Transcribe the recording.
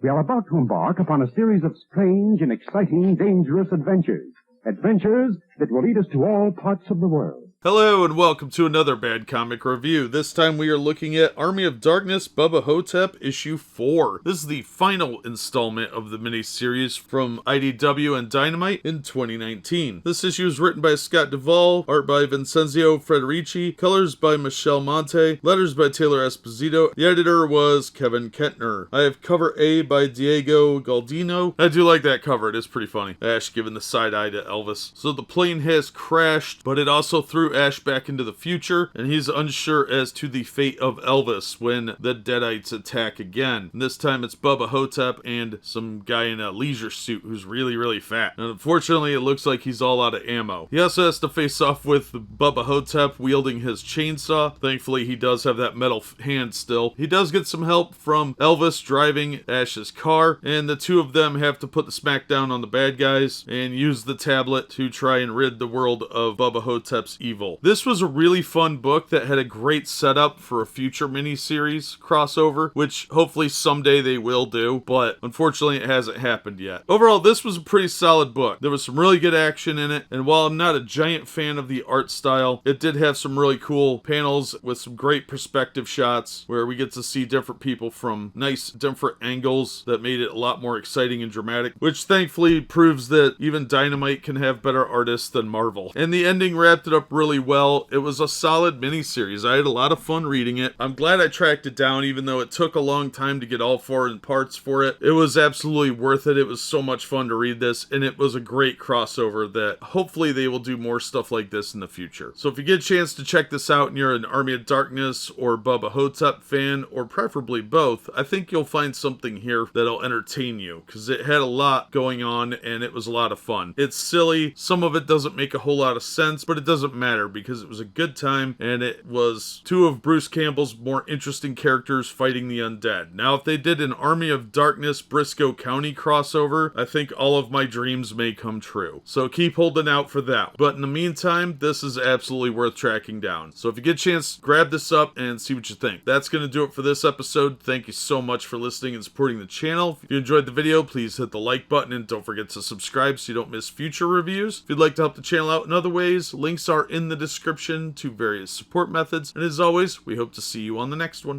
We are about to embark upon a series of strange and exciting, dangerous adventures. Adventures that will lead us to all parts of the world. Hello and welcome to another Bad Comic Review. This time we are looking at Army of Darkness, Bubba Ho-Tep, issue 4. This is the final installment of the miniseries from IDW and Dynamite in 2019. This issue is written by Scott Duvall, art by Vincenzo Federici, colors by Michele Monte, letters by Taylor Esposito. The editor was Kevin Kentner. I have cover A by Diego Galindo. I do like that cover, it is pretty funny. Ash giving the side eye to Elvis. So the plane has crashed, but it also threw Ash back into the future, and he's unsure as to the fate of Elvis when the Deadites attack again. And this time it's Bubba Ho-Tep and some guy in a leisure suit who's really fat. And unfortunately, it looks like he's all out of ammo. He also has to face off with Bubba Ho-Tep wielding his chainsaw. Thankfully, he does have that metal hand still. He does get some help from Elvis driving Ash's car, and the two of them have to put the smackdown on the bad guys and use the tablet to try and rid the world of Bubba Ho-Tep's evil. This was a really fun book that had a great setup for a future miniseries crossover, which hopefully someday they will do, but unfortunately it hasn't happened yet. Overall, this was a pretty solid book. There was some really good action in it, and while I'm not a giant fan of the art style, it did have some really cool panels with some great perspective shots where we get to see different people from nice different angles that made it a lot more exciting and dramatic, which thankfully proves that even Dynamite can have better artists than Marvel. And the ending wrapped it up really well. It was a solid miniseries. I had a lot of fun reading it. I'm glad I tracked it down, even though it took a long time to get all 4 parts for it. It was absolutely worth it. It was so much fun to read this, and it was a great crossover that hopefully they will do more stuff like this in the future. So if you get a chance to check this out and you're an Army of Darkness or Bubba Ho-Tep fan, or preferably both, I think you'll find something here that'll entertain you, because it had a lot going on and it was a lot of fun. It's silly. Some of it doesn't make a whole lot of sense, but it doesn't matter because it was a good time, and it was 2 of Bruce Campbell's more interesting characters fighting the undead. Now, if they did an Army of Darkness Briscoe County crossover, I think all of my dreams may come true. So keep holding out for that. But in the meantime, this is absolutely worth tracking down. So if you get a chance, grab this up and see what you think. That's going to do it for this episode. Thank you so much for listening and supporting the channel. If you enjoyed the video, please hit the like button and don't forget to subscribe so you don't miss future reviews. If you'd like to help the channel out in other ways, links are in the description to various support methods, and as always, we hope to see you on the next one.